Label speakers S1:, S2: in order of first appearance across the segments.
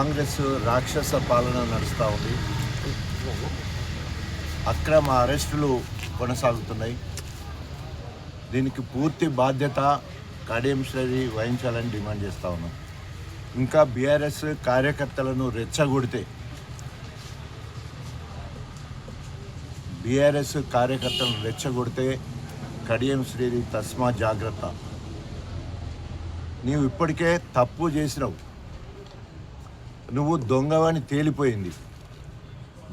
S1: కాంగ్రెస్ రాక్షస పాలన నడుస్తూ ఉంది. అక్రమ అరెస్టులు కొనసాగుతున్నాయి. దీనికి పూర్తి బాధ్యత కడియం శ్రేరి వహించాలని డిమాండ్ చేస్తూ ఉన్నాం. ఇంకా బీఆర్ఎస్ కార్యకర్తలను రెచ్చగొడితే కడియం శ్రేరి తస్మా జాగ్రత్త. నీవు ఇప్పటికే తప్పు చేసినావు. నువ్వు దొంగవని తేలిపోయింది.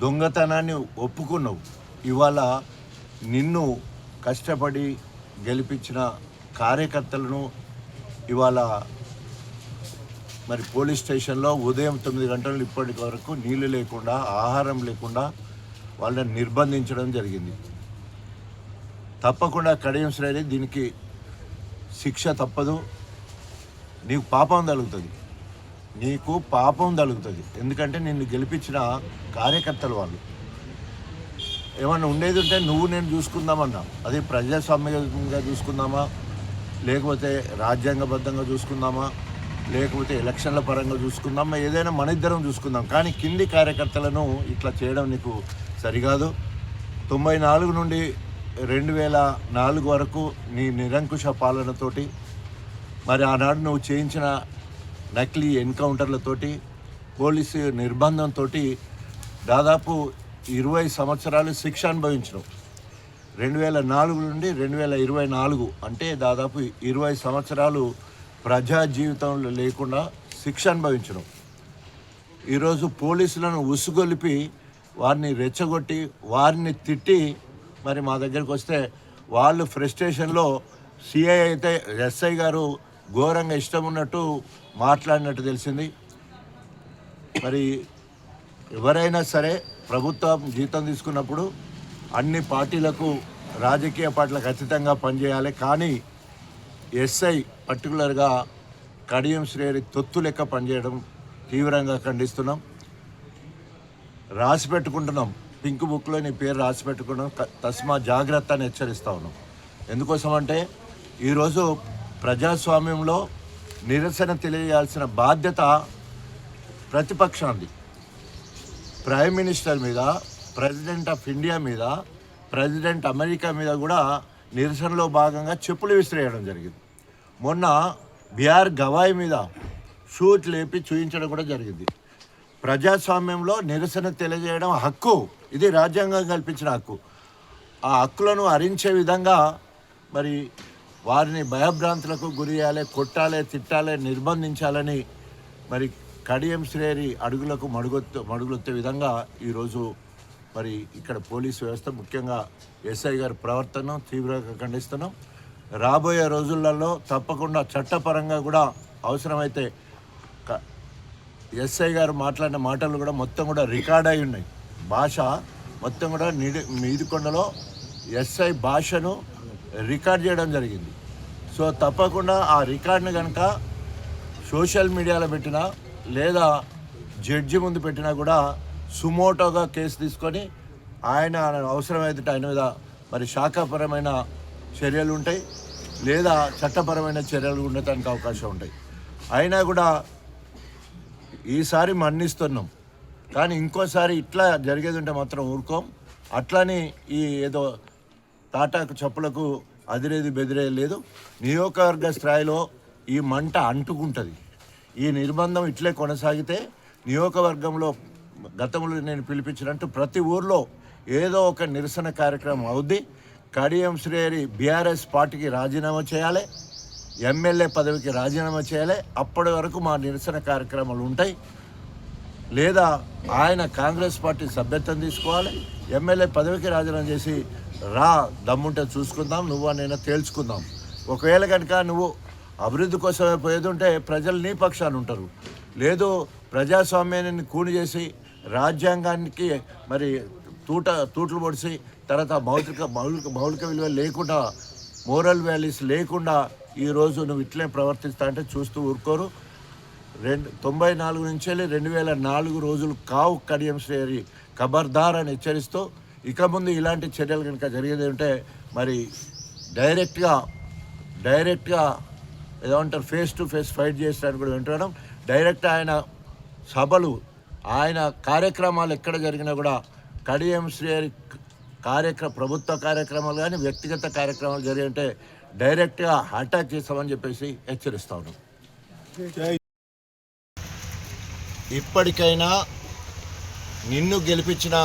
S1: దొంగతనాన్ని ఒప్పుకున్నావు. ఇవాళ నిన్ను కష్టపడి గెలిపించిన కార్యకర్తలను ఇవాళ మరి పోలీస్ స్టేషన్లో ఉదయం 9 గంటలు ఇప్పటి వరకు నీళ్లు లేకుండా, ఆహారం లేకుండా వాళ్ళని నిర్బంధించడం జరిగింది. తప్పకుండా కడియం శ్రేణి దీనికి శిక్ష తప్పదు. నీకు పాపం తగులుతుంది. ఎందుకంటే నిన్ను గెలిపించిన కార్యకర్తలు వాళ్ళు. ఏమన్నా ఉండేది ఉంటే నువ్వు నేను చూసుకుందామన్నా, అది ప్రజాస్వామ్యంగా చూసుకుందామా, లేకపోతే రాజ్యాంగబద్ధంగా చూసుకుందామా, లేకపోతే ఎలక్షన్ల పరంగా చూసుకుందామా, ఏదైనా మన ఇద్దరం చూసుకుందాం. కానీ కింది కార్యకర్తలను ఇట్లా చేయడం నీకు సరికాదు. 94 నుండి 2004 వరకు నీ నిరంకుశ పాలనతోటి, మరి ఆనాడు నువ్వు చేయించిన నకిలీ ఎన్కౌంటర్లతోటి, పోలీసు నిర్బంధంతో దాదాపు 20 సంవత్సరాలు శిక్ష అనుభవించినావు. 2004 నుండి 2024 అంటే దాదాపు 20 సంవత్సరాలు ప్రజా జీవితంలో లేకుండా శిక్ష అనుభవించినావు. ఈరోజు పోలీసులను ఉసుగొలిపి, వారిని రెచ్చగొట్టి, వారిని తిట్టి మరి మా దగ్గరికి వస్తే వాళ్ళు ఫ్రస్ట్రేషన్లో సిఐ అయితే ఎస్ఐ గారు ఘోరంగా ఇష్టం ఉన్నట్టు మాట్లాడినట్టు తెలిసింది. మరి ఎవరైనా సరే ప్రభుత్వం జీతం తీసుకున్నప్పుడు అన్ని పార్టీలకు, రాజకీయ పార్టీలకు అతీతంగా పనిచేయాలి. కానీ ఎస్ఐ పర్టికులర్గా కడియం శ్రేరి తొత్తు లెక్క పనిచేయడం తీవ్రంగా ఖండిస్తున్నాం. రాసి పెట్టుకుంటున్నాం, పింక్ బుక్లో నీ పేరు రాసి పెట్టుకున్నాం. తస్మా జాగ్రత్త అని హెచ్చరిస్తూ ఉన్నాం. ఎందుకోసం అంటే ఈరోజు ప్రజాస్వామ్యంలో నిరసన తెలియజేయాల్సిన బాధ్యత ప్రతిపక్షాన్ని. ప్రైమ్ మినిస్టర్ మీద, ప్రెసిడెంట్ ఆఫ్ ఇండియా మీద, ప్రెసిడెంట్ అమెరికా మీద కూడా నిరసనలో భాగంగా చెప్పులు విసిరేయడం జరిగింది. మొన్న బిఆర్ గవాయి మీద షూట్ లేపి చూపించడం కూడా జరిగింది. ప్రజాస్వామ్యంలో నిరసన తెలియజేయడం హక్కు, ఇది రాజ్యాంగం కల్పించిన హక్కు. ఆ హక్కులను హరించే విధంగా మరి వారిని భయభ్రాంతులకు గురి చేయాలి, కొట్టాలి, తిట్టాలి, నిర్బంధించాలని మరి కడియం శ్రేరి అడుగులకు మడుగులొత్తే విధంగా ఈరోజు మరి ఇక్కడ పోలీసు వ్యవస్థ, ముఖ్యంగా ఎస్ఐ గారి ప్రవర్తనను తీవ్రంగా ఖండిస్తున్నాం. రాబోయే రోజులలో తప్పకుండా చట్టపరంగా కూడా అవసరమైతే ఎస్ఐ గారు మాట్లాడిన మాటలు కూడా మొత్తం కూడా రికార్డ్ అయి ఉన్నాయి. భాష మొత్తం కూడా మీదికొండలో ఎస్ఐ భాషను రికార్డ్ చేయడం జరిగింది. సో తప్పకుండా ఆ రికార్డును కనుక సోషల్ మీడియాలో పెట్టినా లేదా జడ్జి ముందు పెట్టినా కూడా సుమోటోగా కేసు తీసుకొని ఆయన అవసరమైతే ఆయన మీద మరి శాఖాపరమైన చర్యలు ఉంటాయి, లేదా చట్టపరమైన చర్యలు ఉండటానికి అవకాశం ఉంటాయి. అయినా కూడా ఈసారి మన్నిస్తున్నాం. కానీ ఇంకోసారి ఇట్లా జరిగేది ఉంటే మాత్రం ఊరుకోం. అట్లని ఈ ఏదో తాటాకు చెప్పులకు అదిరేది బెదిరేది లేదు. నియోజకవర్గ స్థాయిలో ఈ మంట అంటుకుంటుంది. ఈ నిర్బంధం ఇట్లే కొనసాగితే నియోజకవర్గంలో గతంలో నేను పిలిపించినట్టు ప్రతి ఊర్లో ఏదో ఒక నిరసన కార్యక్రమం అవుద్ది. కడియం శ్రేరి బీఆర్ఎస్ పార్టీకి రాజీనామా చేయాలి, ఎమ్మెల్యే పదవికి రాజీనామా చేయాలి. అప్పటి వరకు మా నిరసన కార్యక్రమాలు ఉంటాయి. లేదా ఆయన కాంగ్రెస్ పార్టీ సభ్యత్వం తీసుకోవాలి, ఎమ్మెల్యే పదవికి రాజీనామా చేసి దమ్ముంటే చూసుకుందాం, నేను తేల్చుకుందాం. ఒకవేళ కనుక నువ్వు అభివృద్ధి కోసమే పోయేది ఉంటే ప్రజలు నీ పక్షాన ఉంటారు. లేదు ప్రజాస్వామ్యాన్ని కూని చేసి రాజ్యాంగానికి మరి తూట్లు పొడిచి తర్వాత మౌలిక విలువలు లేకుండా, మోరల్ వాల్యూస్ లేకుండా ఈరోజు నువ్వు ఇట్లే ప్రవర్తిస్తా అంటే చూస్తూ ఊరుకోరు. 94 నుంచి 2004 రోజులు కావు కడియం శ్రేరి ఖబర్దార్ అని హెచ్చరిస్తూ, ఇక ముందు ఇలాంటి చర్యలు కనుక జరిగేది ఉంటే మరి డైరెక్ట్గా ఏమంటారు ఫేస్ టు ఫేస్ ఫైట్ చేస్తారని కూడా వింటున్నాం. డైరెక్ట్ ఆయన సభలు ఆయన కార్యక్రమాలు ఎక్కడ జరిగినా కూడా కడియం శ్రీహరి ప్రభుత్వ కార్యక్రమాలు కానీ వ్యక్తిగత కార్యక్రమాలు జరిగితే డైరెక్ట్గా అటాక్ చేస్తామని చెప్పేసి హెచ్చరిస్తా ఉన్నాం. ఇప్పటికైనా నిన్ను గెలిపించిన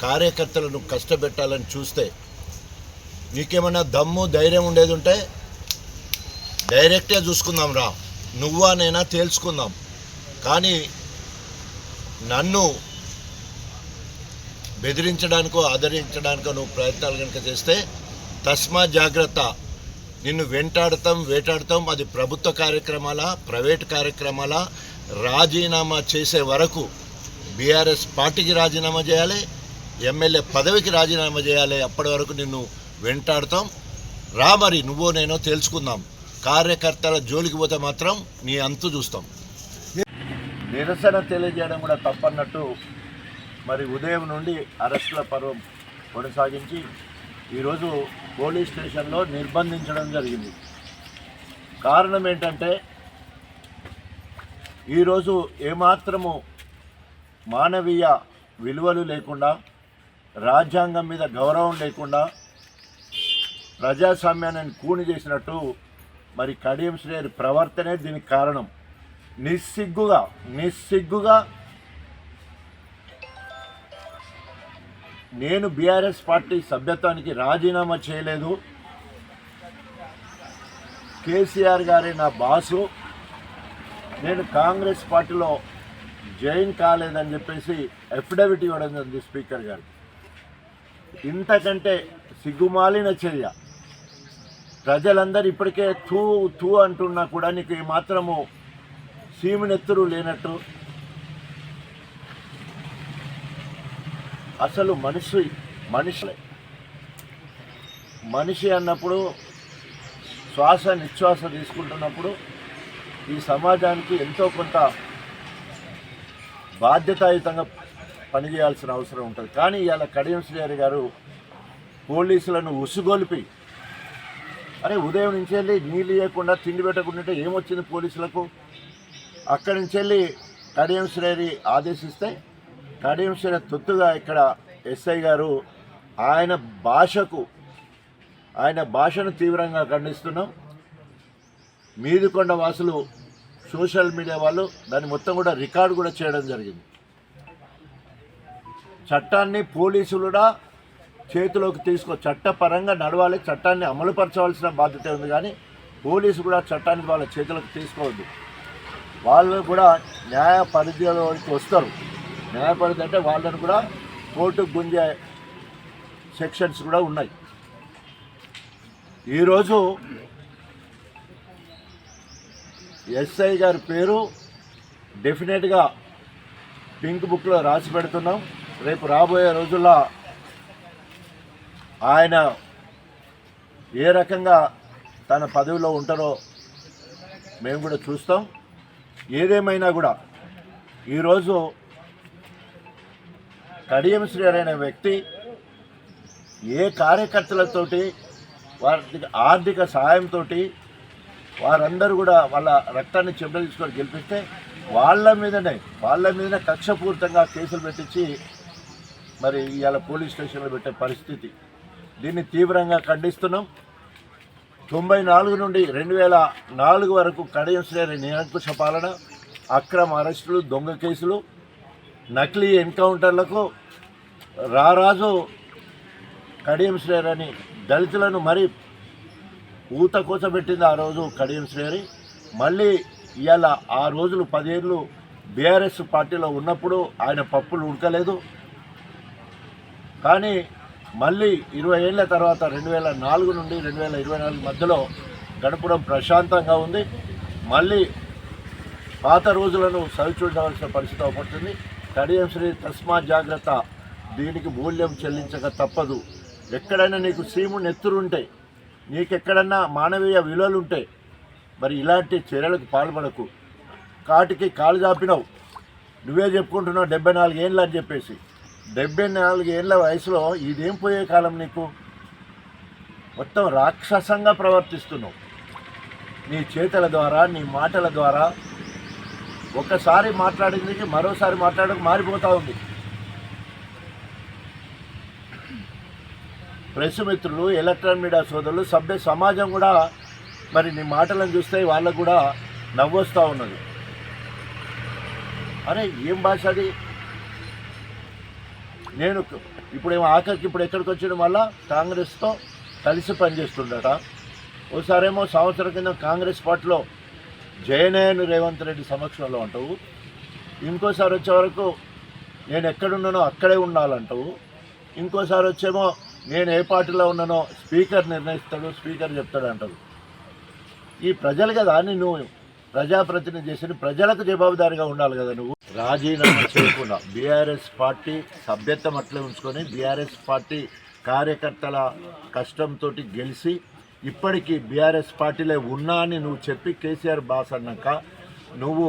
S1: కార్యకర్తలను కష్టపెట్టాలని చూస్తే నీకేమన్నా దమ్ము ధైర్యం ఉండేది ఉంటే డైరెక్ట్గా చూసుకుందాం రా, నువ్వా నేనా తేల్చుకుందాం. కానీ నన్ను బెదిరించడానికో ఆదరించడానికో నువ్వు ప్రయత్నాలు కనుక చేస్తే తస్మా జాగ్రత్త, నిన్ను వేటాడతాం. అది ప్రభుత్వ కార్యక్రమాల ప్రైవేట్ కార్యక్రమాల రాజీనామా చేసే వరకు బీఆర్ఎస్ పార్టీకి రాజీనామా చేయాలి, ఎమ్మెల్యే పదవికి రాజీనామా చేయాలి. అప్పటి వరకు నిన్ను వెంటాడతాం రా, మరి నువ్వో నేనో తేల్చుకుందాం. కార్యకర్తల జోలికి పోతే మాత్రం నీ అంతు చూస్తాం. నిరసన తెలియజేయడం కూడా తప్పన్నట్టు మరి ఉదయం నుండి అరెస్టుల పర్వం కొనసాగించి ఈరోజు పోలీస్ స్టేషన్లో నిర్బంధించడం జరిగింది. కారణం ఏంటంటే ఈరోజు ఏమాత్రము మానవీయ విలువలు లేకుండా, రాజ్యాంగం మీద గౌరవం లేకుండా ప్రజాస్వామ్యాన్ని కూని చేసినట్టు మరి కడియం శ్రీహరి ప్రవర్తనే దీనికి కారణం. నిస్సిగ్గుగా నేను బీఆర్ఎస్ పార్టీ సభ్యత్వానికి రాజీనామా చేయలేదు, కేసీఆర్ గారే నా బాసు, నేను కాంగ్రెస్ పార్టీలో జాయిన్ కాలేదని చెప్పేసి అఫిడవిట్ ఇవ్వడం జరిగింది స్పీకర్ గారు. ఇంతకంటే సిగ్గుమాలిన చర్య. ప్రజలందరూ ఇప్పటికే తూ అంటున్నా కూడా నీకు మాత్రము సీమునెత్తురు లేనట్టు. అసలు మనిషి అన్నప్పుడు శ్వాస నిశ్వాస తీసుకుంటున్నప్పుడు ఈ సమాజానికి ఎంతో కొంత బాధ్యతాయుతంగా పనిచేయాల్సిన అవసరం ఉంటుంది. కానీ ఇవాళ కడియం శ్రీహరి గారు పోలీసులను ఉసుగొల్పి, అరే ఉదయం నుంచి వెళ్ళి నీళ్ళు ఇవ్వకుండా తిండి పెట్టకుండా ఏమొచ్చింది పోలీసులకు? అక్కడి నుంచి వెళ్ళి కడియం శ్రీహరి ఆదేశిస్తే కడియం శ్రీహరి తొత్తుగా ఇక్కడ ఎస్ఐ గారు ఆయన భాషను తీవ్రంగా ఖండిస్తున్నాం. మీదికొండ వాసులు సోషల్ మీడియా వాళ్ళు దాన్ని మొత్తం కూడా రికార్డు కూడా చేయడం జరిగింది. చట్టాన్ని పోలీసులు కూడా చేతిలోకి చట్టపరంగా నడవాలి, చట్టాన్ని అమలుపరచవలసిన బాధ్యత ఉంది. కానీ పోలీసు కూడా చట్టాన్ని వాళ్ళ చేతులకు తీసుకోవద్దు. వాళ్ళు కూడా న్యాయ పరిధిలోకి వస్తారు. న్యాయ పరిధి అంటే వాళ్ళని కూడా కోర్టుకు గుంజే సెక్షన్స్ కూడా ఉన్నాయి. ఈరోజు ఎస్ఐ గారి పేరు డెఫినెట్గా పింక్ బుక్లో రాసి పెడుతున్నాం. రేపు రాబోయే రోజుల్లో ఆయన ఏ రకంగా తన పదవిలో ఉంటారో మేము కూడా చూస్తాం. ఏదేమైనా కూడా ఈరోజు కడియం శ్రీహరి అనే వ్యక్తి ఏ కార్యకర్తలతోటి వారి ఆర్థిక సహాయంతో వారందరూ కూడా వాళ్ళ రక్తాన్ని చెంబడించుకొని గెలిపిస్తే వాళ్ళ మీదనే కక్షపూరితంగా కేసులు పెట్టించి మరి ఇవాళ పోలీస్ స్టేషన్లో పెట్టే పరిస్థితి. దీన్ని తీవ్రంగా ఖండిస్తున్నాం. 94 నుండి 2004 వరకు కడియం శ్రీహరి నిరంకుశ పాలన, అక్రమ అరెస్టులు, దొంగ కేసులు, నకిలీ ఎన్కౌంటర్లకు రారాజు కడియం శ్రీహరి అని దళితులను మరి ఊత కూచబెట్టింది ఆ రోజు కడియం శ్రీహరి. మళ్ళీ ఇవాళ ఆ రోజులు 10 ఏళ్ళు బీఆర్ఎస్ పార్టీలో ఉన్నప్పుడు ఆయన పప్పులు ఉడకలేదు. కానీ మళ్ళీ 20 ఏళ్ల తర్వాత 2004 నుండి 2024 మధ్యలో గడపడం ప్రశాంతంగా ఉంది. మళ్ళీ పాత రోజులను సరిచూడవలసిన పరిస్థితి అవపడుతుంది. కడియం శ్రీహరి తస్మా జాగ్రత్త, దీనికి మూల్యం చెల్లించక తప్పదు. ఎక్కడైనా నీకు సీము నెత్తురుంటే, నీకెక్కడన్నా మానవీయ విలువలు ఉంటే మరి ఇలాంటి చర్యలకు పాల్పడకు. కాటికి కాలు చాపినావు, నువ్వే చెప్పుకుంటున్నావు 74 ఏళ్ళు అని చెప్పేసి. 74 ఏళ్ళ వయసులో ఇదేం పోయే కాలం నీకు? మొత్తం రాక్షసంగా ప్రవర్తిస్తున్నావు. నీ చేతల ద్వారా, నీ మాటల ద్వారా ఒక్కసారి మాట్లాడింది మరోసారి మాట్లాడక మారిపోతూ ఉంది. ప్రెస్ మిత్రులు, ఎలక్ట్రానిక్ మీడియా సోదరులు, సభ్య సమాజం కూడా మరి నీ మాటలను చూస్తే వాళ్ళకు కూడా నవ్వొస్తూ ఉన్నది. అరే ఏం భాష అది? నేను ఇప్పుడేమో ఆఖరికి ఇప్పుడు ఎక్కడికి వచ్చాడు, మళ్ళా కాంగ్రెస్తో కలిసి పనిచేస్తుండట. ఓసారేమో సంవత్సరం కింద కాంగ్రెస్ పార్టీలో జయనేని రేవంత్ రెడ్డి సమక్షంలో అంటావు, ఇంకోసారి వచ్చే వరకు నేను ఎక్కడున్నానో అక్కడే ఉండాలంటావు, ఇంకోసారి వచ్చేమో నేను ఏ పార్టీలో ఉన్నానో స్పీకర్ నిర్ణయిస్తాడు, స్పీకర్ చెప్తాడు అంటాడు. ఈ ప్రజలు కదా నిన్ను ప్రజాప్రతినిధి చేసి ప్రజలకు జవాబుదారిగా ఉండాలి కదా. నువ్వు రాజీనామా చేయకుండా బీఆర్ఎస్ పార్టీ సభ్యత్వం అట్లే ఉంచుకొని బీఆర్ఎస్ పార్టీ కార్యకర్తల కష్టంతో గెలిచి ఇప్పటికీ బీఆర్ఎస్ పార్టీలో ఉన్నా అని నువ్వు చెప్పి కేసీఆర్ బాస్ అన్నాక నువ్వు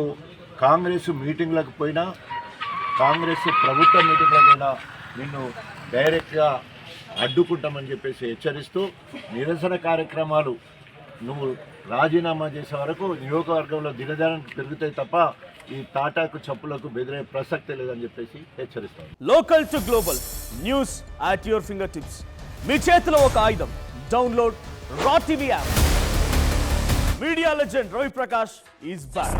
S1: కాంగ్రెస్ మీటింగ్లకు పోయినా, కాంగ్రెస్ ప్రభుత్వ మీటింగ్లకు పోయినా నిన్ను డైరెక్ట్గా అడ్డుకుంటామని చెప్పేసి హెచ్చరిస్తూ నిరసన కార్యక్రమాలు నువ్వు రాజీనామా చేసే వరకు నియోజకవర్గంలో దినదినానికి పెరుగుతాయి తప్ప ఈ తాటాకు చెప్పులకు బెదిరే ప్రసక్తే లేదని చెప్పేసి హెచ్చరిస్తాను.
S2: Local to global news at your finger tips. మీ చేతిలో ఒక ఆయుధం. Download Raw TV app. Media legend Ravi Prakash is back.